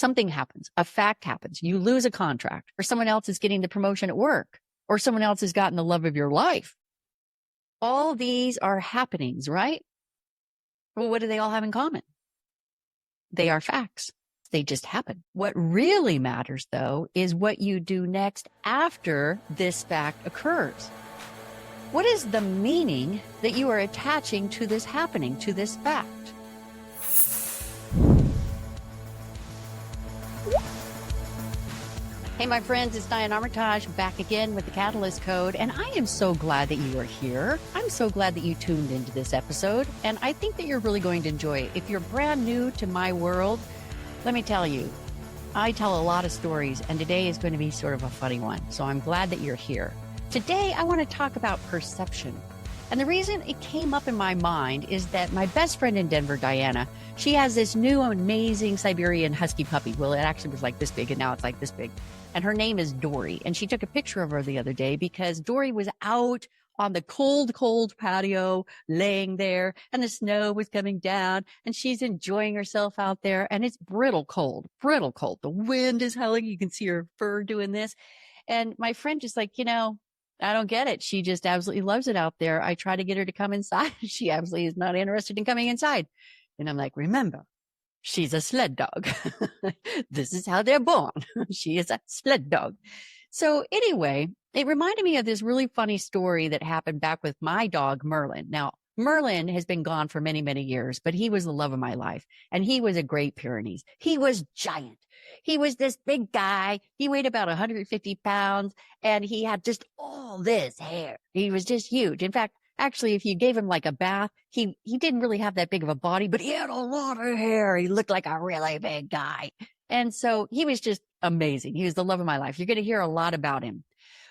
something happens, a fact happens, you lose a contract, or someone else is getting the promotion at work, or someone else has gotten the love of your life. All these are happenings, right? Well, what do they all have in common? They are facts. They just happen. What really matters, though, is what you do next after this fact occurs. What is the meaning that you are attaching to this happening, to this fact? Hey, my friends, it's Diane Armitage back again with the Catalyst Code, and I am so glad that you are here. I'm so glad that you tuned into this episode, and I think that you're really going to enjoy it. If you're brand new to my world, let me tell you, I tell a lot of stories, and today is going to be sort of a funny one, so I'm glad that you're here. Today, I want to talk about perception. And the reason it came up in my mind is that my best friend in Denver, Diana, she has this new amazing Siberian Husky puppy. Well, it actually was like this big, and now it's like this big. And her name is Dory. And she took a picture of her the other day because Dory was out on the cold, cold patio, laying there, and the snow was coming down, and she's enjoying herself out there. And it's brittle cold, brittle cold. The wind is howling. You can see her fur doing this. And my friend just like, I don't get it. She just absolutely loves it out there. I try to get her to come inside. She absolutely is not interested in coming inside. And I'm like, remember, she's a sled dog. This is how they're born. She is a sled dog. So anyway, it reminded me of this really funny story that happened back with my dog, Merlin. Now, Merlin has been gone for many, many years, but he was the love of my life. And he was a Great Pyrenees. He was giant. He was this big guy. He weighed about 150 pounds, and he had just all this hair. He was just huge. In fact, actually, if you gave him like a bath, he didn't really have that big of a body, but he had a lot of hair. He looked like a really big guy. And so he was just amazing. He was the love of my life. You're going to hear a lot about him.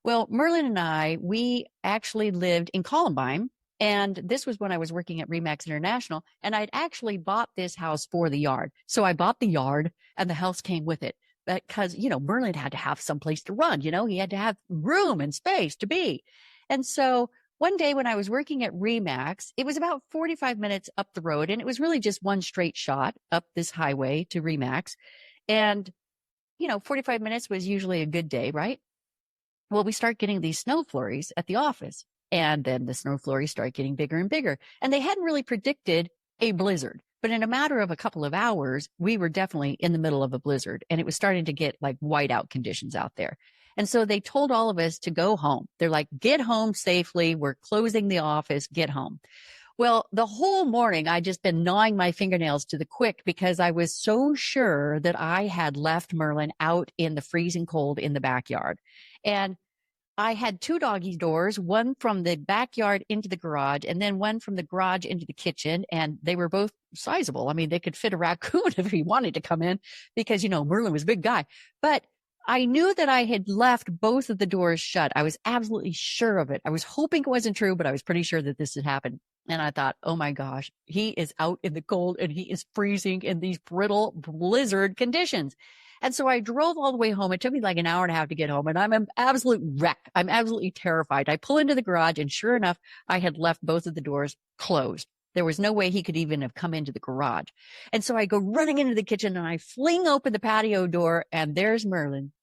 Well, Merlin and I, we actually lived in Columbine. And this was when I was working at Remax International, and I'd actually bought this house for the yard. So I bought the yard, and the house came with it because, Merlin had to have some place to run. He had to have room and space to be. And so one day when I was working at Remax, it was about 45 minutes up the road, and it was really just one straight shot up this highway to Remax. And, 45 minutes was usually a good day, right? Well, we start getting these snow flurries at the office. And then the snow flurries start getting bigger and bigger. And they hadn't really predicted a blizzard. But in a matter of a couple of hours, we were definitely in the middle of a blizzard. And it was starting to get like whiteout conditions out there. And so they told all of us to go home. They're like, get home safely. We're closing the office. Get home. Well, the whole morning, I'd just been gnawing my fingernails to the quick because I was so sure that I had left Merlin out in the freezing cold in the backyard. And I had two doggy doors, one from the backyard into the garage, and then one from the garage into the kitchen. And they were both sizable. I mean, they could fit a raccoon if he wanted to come in because, Merlin was a big guy. But I knew that I had left both of the doors shut. I was absolutely sure of it. I was hoping it wasn't true, but I was pretty sure that this had happened. And I thought, oh my gosh, he is out in the cold and he is freezing in these brittle blizzard conditions. And so I drove all the way home. It took me like an hour and a half to get home, and I'm an absolute wreck. I'm absolutely terrified. I pull into the garage, and sure enough, I had left both of the doors closed. There was no way he could even have come into the garage. And so I go running into the kitchen, and I fling open the patio door, and there's Merlin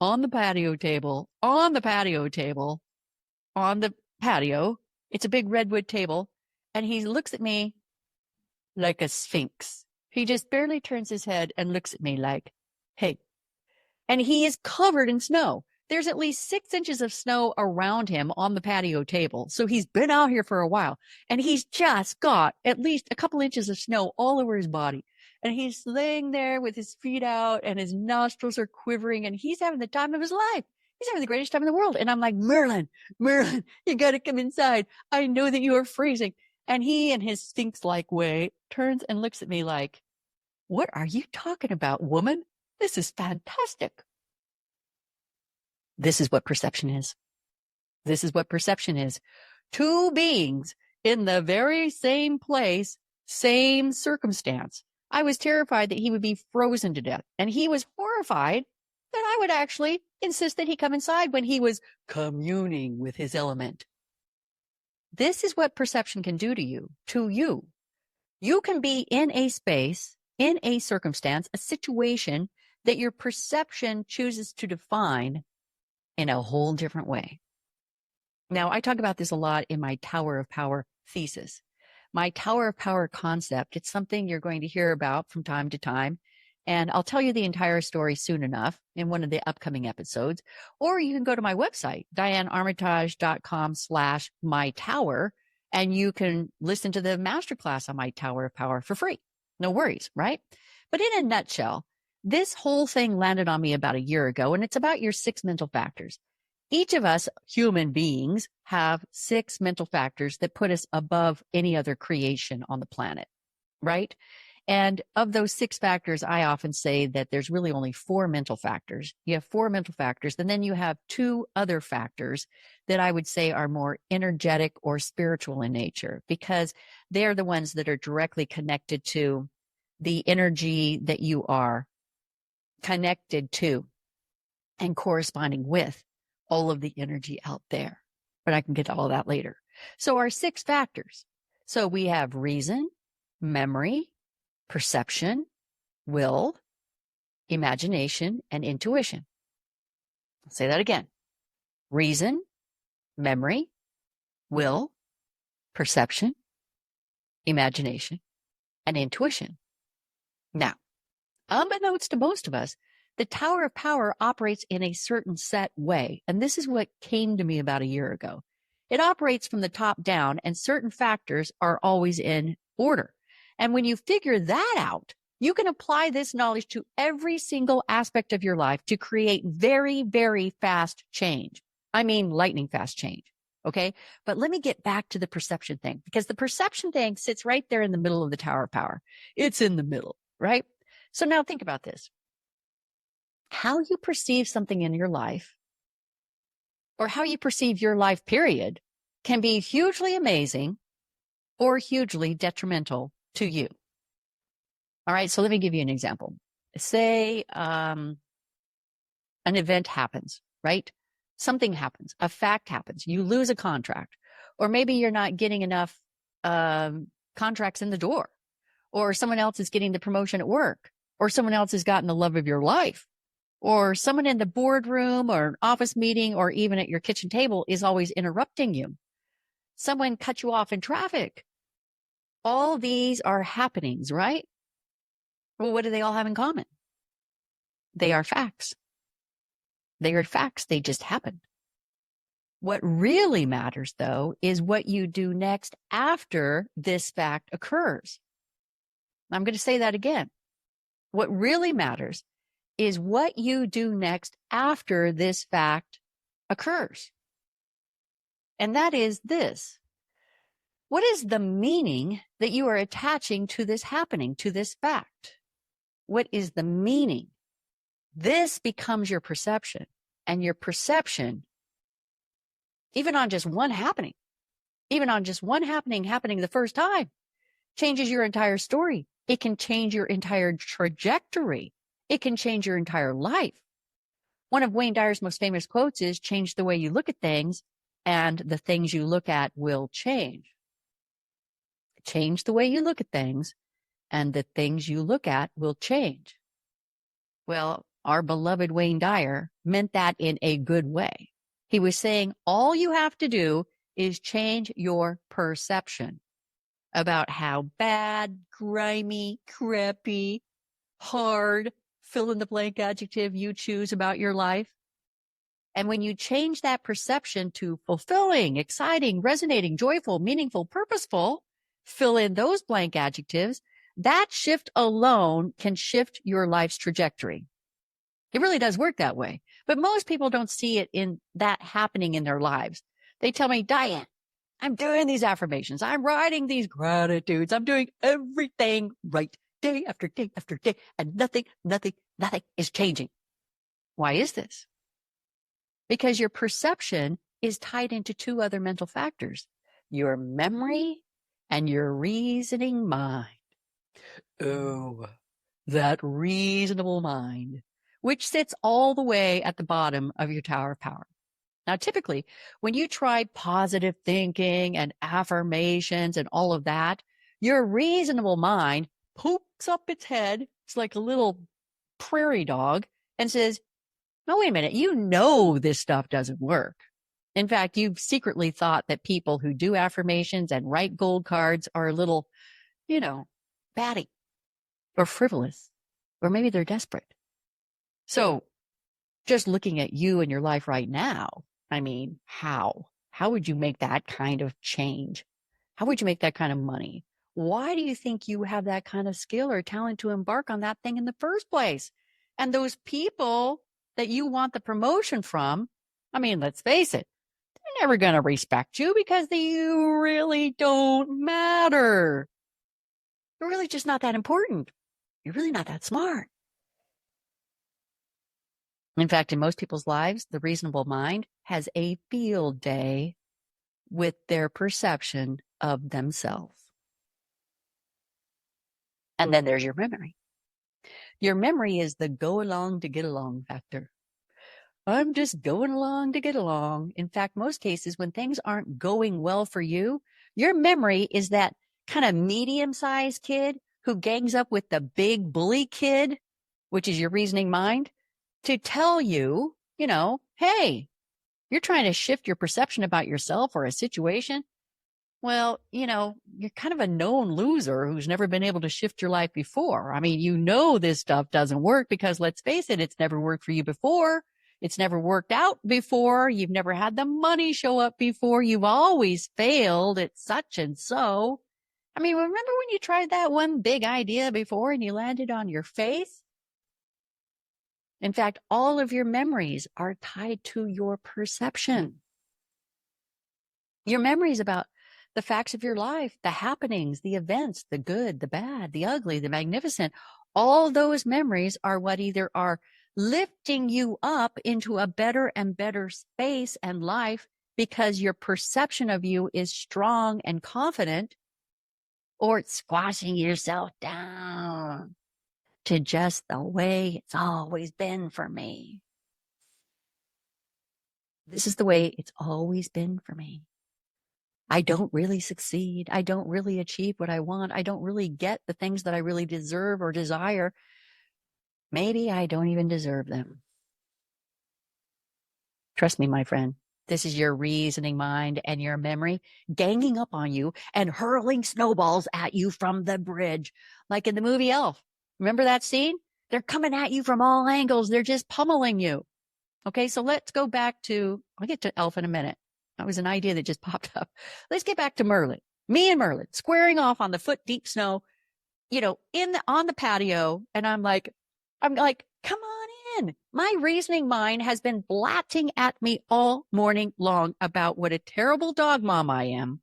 on the patio table, on the patio. It's a big redwood table, and he looks at me like a sphinx. He just barely turns his head and looks at me like, hey, and he is covered in snow. There's at least 6 inches of snow around him on the patio table. So he's been out here for a while, and he's just got at least a couple inches of snow all over his body. And he's laying there with his feet out, and his nostrils are quivering, and he's having the time of his life. He's having the greatest time in the world. And I'm like, Merlin, you got to come inside. I know that you are freezing. And he, in his sphinx-like way, turns and looks at me like, what are you talking about, woman? This is fantastic. This is what perception is. This is what perception is. Two beings in the very same place, same circumstance. I was terrified that he would be frozen to death, and he was horrified that I would actually insist that he come inside when he was communing with his element. This is what perception can do to you, You can be in a space, in a circumstance, a situation that your perception chooses to define in a whole different way. Now, I talk about this a lot in my Tower of Power thesis. My Tower of Power concept, it's something you're going to hear about from time to time. And I'll tell you the entire story soon enough in one of the upcoming episodes. Or you can go to my website, dianearmitage.com/mytower, and you can listen to the masterclass on my Tower of Power for free. No worries, right? But in a nutshell, this whole thing landed on me about a year ago, and it's about your 6 mental factors. Each of us human beings have 6 mental factors that put us above any other creation on the planet, right? And of those 6 factors, I often say that there's really only 4 mental factors. You have 4 mental factors, and then you have 2 other factors that I would say are more energetic or spiritual in nature, because they're the ones that are directly connected to the energy that you are connected to and corresponding with all of the energy out there. But I can get to all that later. So our 6 factors. So we have reason, memory, perception, will, imagination, and intuition. I'll say that again. Reason, memory, will, perception, imagination, and intuition. Now, unbeknownst to most of us, the Tower of Power operates in a certain set way. And this is what came to me about a year ago. It operates from the top down, and certain factors are always in order. And when you figure that out, you can apply this knowledge to every single aspect of your life to create very, very fast change. I mean, lightning fast change. Okay. But let me get back to the perception thing, because the perception thing sits right there in the middle of the Tower of Power. It's in the middle, right? So now think about this. How you perceive something in your life, or how you perceive your life, period, can be hugely amazing or hugely detrimental to you. All right, so let me give you an example. Say an event happens, right? Something happens, a fact happens, you lose a contract, or maybe you're not getting enough contracts in the door, or someone else is getting the promotion at work, or someone else has gotten the love of your life, or someone in the boardroom or an office meeting or even at your kitchen table is always interrupting you. Someone cut you off in traffic. All these are happenings, right? Well, what do they all have in common? They are facts. They are facts. They just happened. What really matters, though, is what you do next after this fact occurs. I'm going to say that again. What really matters is what you do next after this fact occurs. And that is this. What is the meaning that you are attaching to this happening, to this fact? What is the meaning? This becomes your perception. And your perception, even on just one happening happening the first time, changes your entire story. It can change your entire trajectory. It can change your entire life. One of Wayne Dyer's most famous quotes is, change the way you look at things, and the things you look at will change. Change the way you look at things, and the things you look at will change. Well, our beloved Wayne Dyer meant that in a good way. He was saying all you have to do is change your perception about how bad, grimy, crappy, hard, fill in the blank adjective you choose about your life. And when you change that perception to fulfilling, exciting, resonating, joyful, meaningful, purposeful, fill in those blank adjectives, that shift alone can shift your life's trajectory. It really does work that way. But most people don't see it in that happening in their lives. They tell me, Diane, I'm doing these affirmations. I'm writing these gratitudes. I'm doing everything right, day after day after day, and nothing is changing. Why is this? Because your perception is tied into 2 other mental factors, your memory and your reasoning mind. Oh, that reasonable mind, which sits all the way at the bottom of your Tower of Power. Now, typically, when you try positive thinking and affirmations and all of that, your reasonable mind pokes up its head. It's like a little prairie dog and says, no, wait a minute, you know this stuff doesn't work. In fact, you've secretly thought that people who do affirmations and write gold cards are a little, batty or frivolous, or maybe they're desperate. So just looking at you and your life right now, I mean, how? How would you make that kind of change? How would you make that kind of money? Why do you think you have that kind of skill or talent to embark on that thing in the first place? And those people that you want the promotion from, I mean, let's face it, they're never going to respect you because you really don't matter. You're really just not that important. You're really not that smart. In fact, in most people's lives, the reasonable mind has a field day with their perception of themselves. And then there's your memory. Your memory is the go along to get along factor. I'm just going along to get along. In fact, most cases, when things aren't going well for you, your memory is that kind of medium-sized kid who gangs up with the big bully kid, which is your reasoning mind, to tell you, hey, you're trying to shift your perception about yourself or a situation. Well, you're kind of a known loser who's never been able to shift your life before. I mean, this stuff doesn't work because let's face it, it's never worked for you before. It's never worked out before. You've never had the money show up before. You've always failed at such and so. I mean, remember when you tried that one big idea before and you landed on your face? In fact, all of your memories are tied to your perception. Your memories about the facts of your life, the happenings, the events, the good, the bad, the ugly, the magnificent, all those memories are what either are lifting you up into a better and better space and life because your perception of you is strong and confident, or it's squashing yourself down to just the way it's always been for me. This is the way it's always been for me. I don't really succeed. I don't really achieve what I want. I don't really get the things that I really deserve or desire. Maybe I don't even deserve them. Trust me, my friend. This is your reasoning mind and your memory ganging up on you and hurling snowballs at you from the bridge, like in the movie Elf. Remember that scene? They're coming at you from all angles. They're just pummeling you. Okay, so let's go back to, I'll get to Elf in a minute. That was an idea that just popped up. Let's get back to Merlin. Me and Merlin squaring off on the foot deep snow, on the patio. And I'm like, come on in. My reasoning mind has been blatting at me all morning long about what a terrible dog mom I am,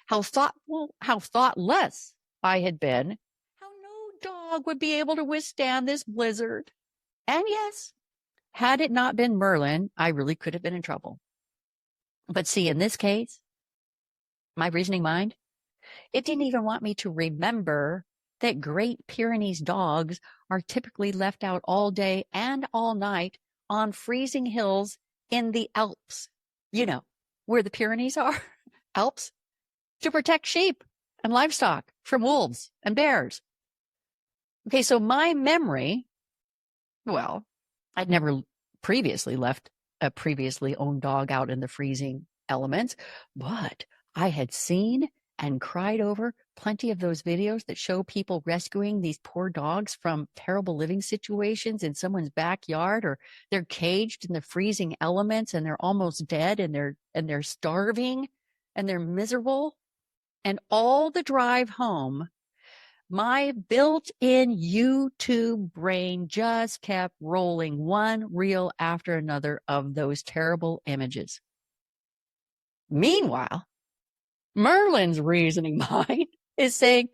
how thoughtless I had been, how no dog would be able to withstand this blizzard. And yes, had it not been Merlin, I really could have been in trouble. But see, in this case, my reasoning mind, it didn't even want me to remember that Great Pyrenees dogs are typically left out all day and all night on freezing hills in the Alps. Where the Pyrenees are, Alps, to protect sheep and livestock from wolves and bears. Okay, so my memory, well, I'd never previously left a previously owned dog out in the freezing elements, but I had seen and cried over plenty of those videos that show people rescuing these poor dogs from terrible living situations in someone's backyard, or they're caged in the freezing elements and they're almost dead and they're starving and they're miserable. And all the drive home, my built-in YouTube brain just kept rolling one reel after another of those terrible images. Meanwhile, Merlin's reasoning mind is saying,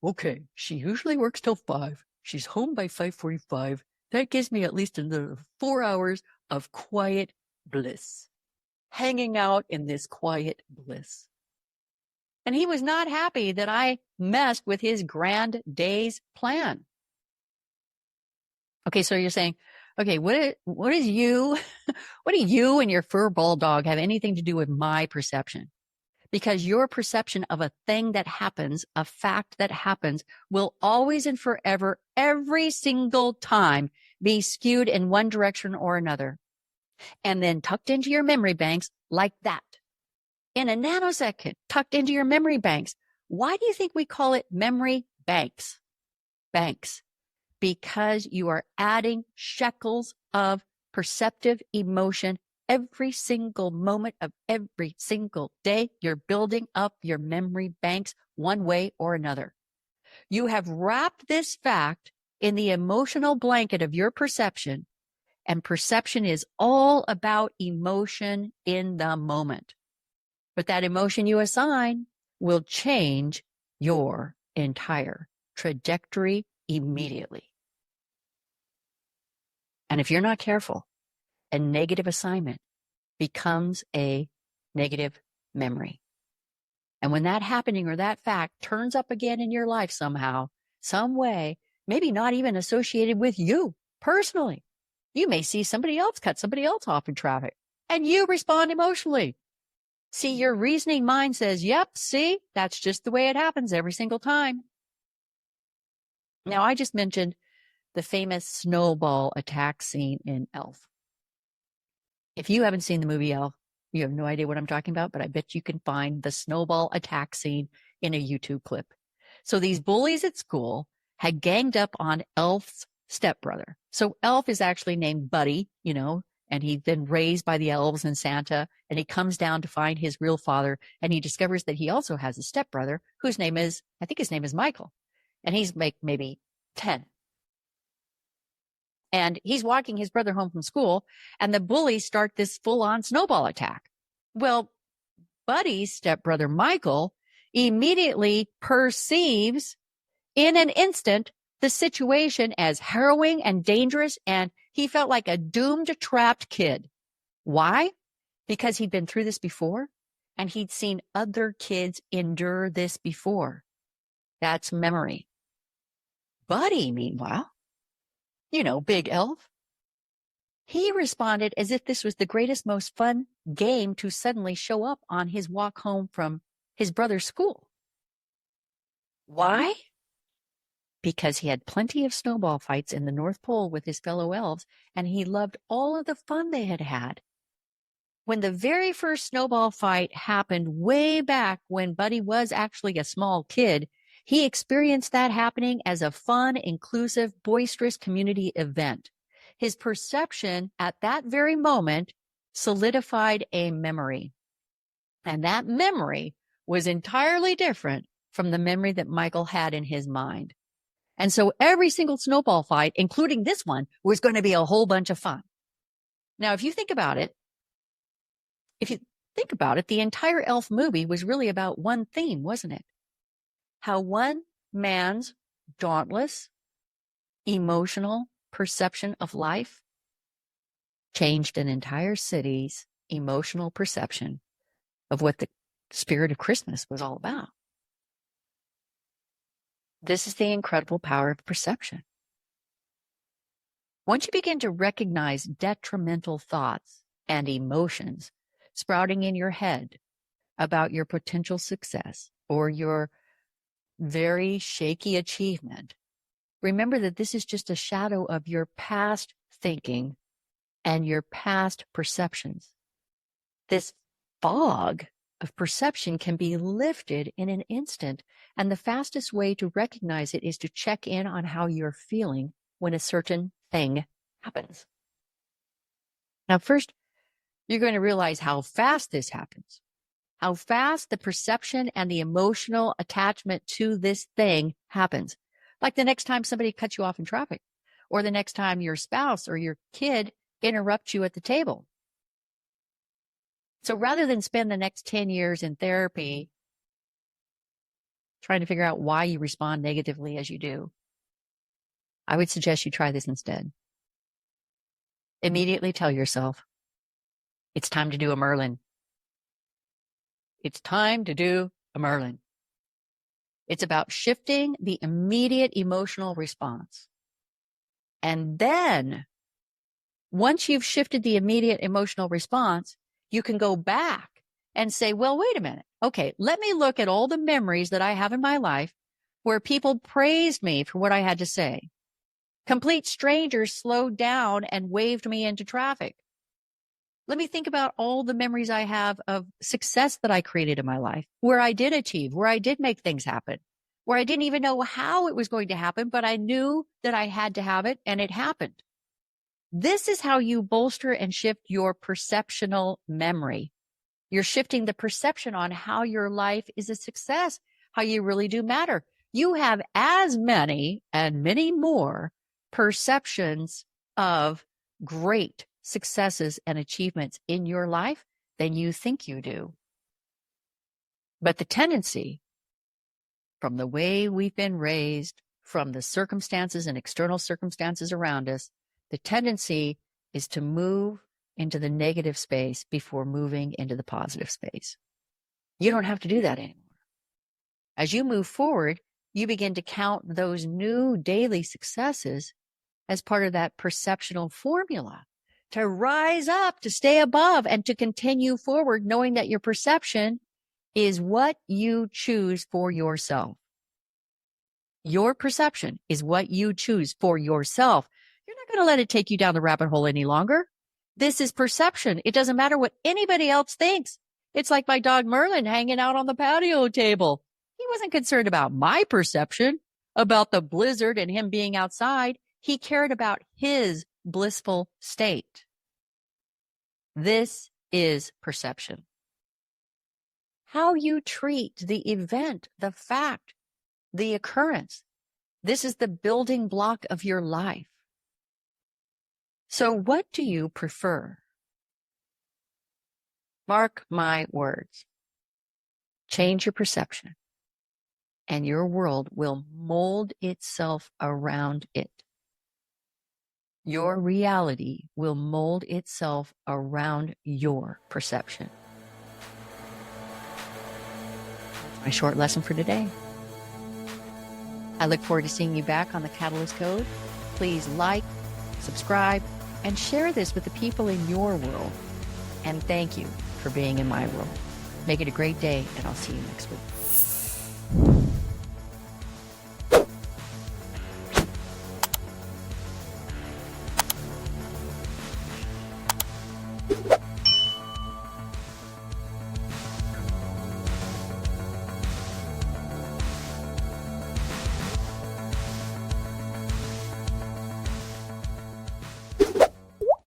okay, she usually works till 5. She's home by 5:45. That gives me at least another 4 hours of quiet bliss, hanging out in this quiet bliss. And he was not happy that I messed with his grand day's plan. Okay, so you're saying, okay, what do you and your fur bulldog have anything to do with my perception? because your perception of a thing that happens, a fact that happens, will always and forever, every single time, be skewed in one direction or another, and then tucked into your memory banks like that. In a nanosecond, tucked into your memory banks. Why do you think we call it memory banks? Banks. Because you are adding shekels of perceptive emotion every single moment of every single day. You're building up your memory banks one way or another. You have wrapped this fact in the emotional blanket of your perception, and perception is all about emotion in the moment. But that emotion you assign will change your entire trajectory immediately. And if you're not careful, a negative assignment becomes a negative memory. And when that happening or that fact turns up again in your life somehow, some way, maybe not even associated with you personally, you may see somebody else cut somebody else off in traffic, and you respond emotionally. See, your reasoning mind says, yep, see, that's just the way it happens every single time. Now, I just mentioned the famous snowball attack scene in Elf. If you haven't seen the movie Elf, you have no idea what I'm talking about, but I bet you can find the snowball attack scene in a YouTube clip. So these bullies at school had ganged up on Elf's stepbrother. So Elf is actually named Buddy, and he's been raised by the elves and Santa, and he comes down to find his real father, and he discovers that he also has a stepbrother whose name is, I think his name is Michael, and he's maybe 10. And he's walking his brother home from school, and the bullies start this full-on snowball attack. Well, Buddy's stepbrother, Michael, immediately perceives in an instant the situation as harrowing and dangerous, and he felt like a doomed, trapped kid. Why? Because he'd been through this before, and he'd seen other kids endure this before. That's memory. Buddy, meanwhile, Big Elf, he responded as if this was the greatest, most fun game to suddenly show up on his walk home from his brother's school. Why? Because he had plenty of snowball fights in the North Pole with his fellow elves, and he loved all of the fun they had had. When the very first snowball fight happened way back when Buddy was actually a small kid, he experienced that happening as a fun, inclusive, boisterous community event. His perception at that very moment solidified a memory. And that memory was entirely different from the memory that Michael had in his mind. And so every single snowball fight, including this one, was going to be a whole bunch of fun. Now, if you think about it, the entire Elf movie was really about one theme, wasn't it? How one man's dauntless, emotional perception of life changed an entire city's emotional perception of what the spirit of Christmas was all about. This is the incredible power of perception. Once you begin to recognize detrimental thoughts and emotions sprouting in your head about your potential success or your very shaky achievement, remember that this is just a shadow of your past thinking and your past perceptions. This fog of perception can be lifted in an instant, and the fastest way to recognize it is to check in on how you're feeling when a certain thing happens. Now, first, you're going to realize how fast this happens, how fast the perception and the emotional attachment to this thing happens. Like the next time somebody cuts you off in traffic, or the next time your spouse or your kid interrupts you at the table. So rather than spend the next 10 years in therapy trying to figure out why you respond negatively as you do, I would suggest you try this instead. Immediately tell yourself, it's time to do a Merlin. It's time to do a Merlin. It's about shifting the immediate emotional response. And then, once you've shifted the immediate emotional response, you can go back and say, well, wait a minute. Okay, let me look at all the memories that I have in my life where people praised me for what I had to say. Complete strangers slowed down and waved me into traffic. Let me think about all the memories I have of success that I created in my life, where I did achieve, where I did make things happen, where I didn't even know how it was going to happen, but I knew that I had to have it and it happened. This is how you bolster and shift your perceptional memory. You're shifting the perception on how your life is a success, how you really do matter. You have as many and many more perceptions of great successes and achievements in your life than you think you do. But the tendency, from the way we've been raised, from the circumstances and external circumstances around us, the tendency is to move into the negative space before moving into the positive space. You don't have to do that anymore. As you move forward, you begin to count those new daily successes as part of that perceptional formula to rise up, to stay above, and to continue forward, knowing that your perception is what you choose for yourself. Your perception is what you choose for yourself. You're not going to let it take you down the rabbit hole any longer. This is perception. It doesn't matter what anybody else thinks. It's like my dog Merlin hanging out on the patio table. He wasn't concerned about my perception, about the blizzard and him being outside. He cared about his blissful state. This is perception. How you treat the event, the fact, the occurrence. This is the building block of your life. So what do you prefer? Mark my words. Change your perception, and your world will mold itself around it. Your reality will mold itself around your perception. That's my short lesson for today. I look forward to seeing you back on the Catalyst Code. Please like, subscribe, and share this with the people in your world. And thank you for being in my world. Make it a great day, and I'll see you next week.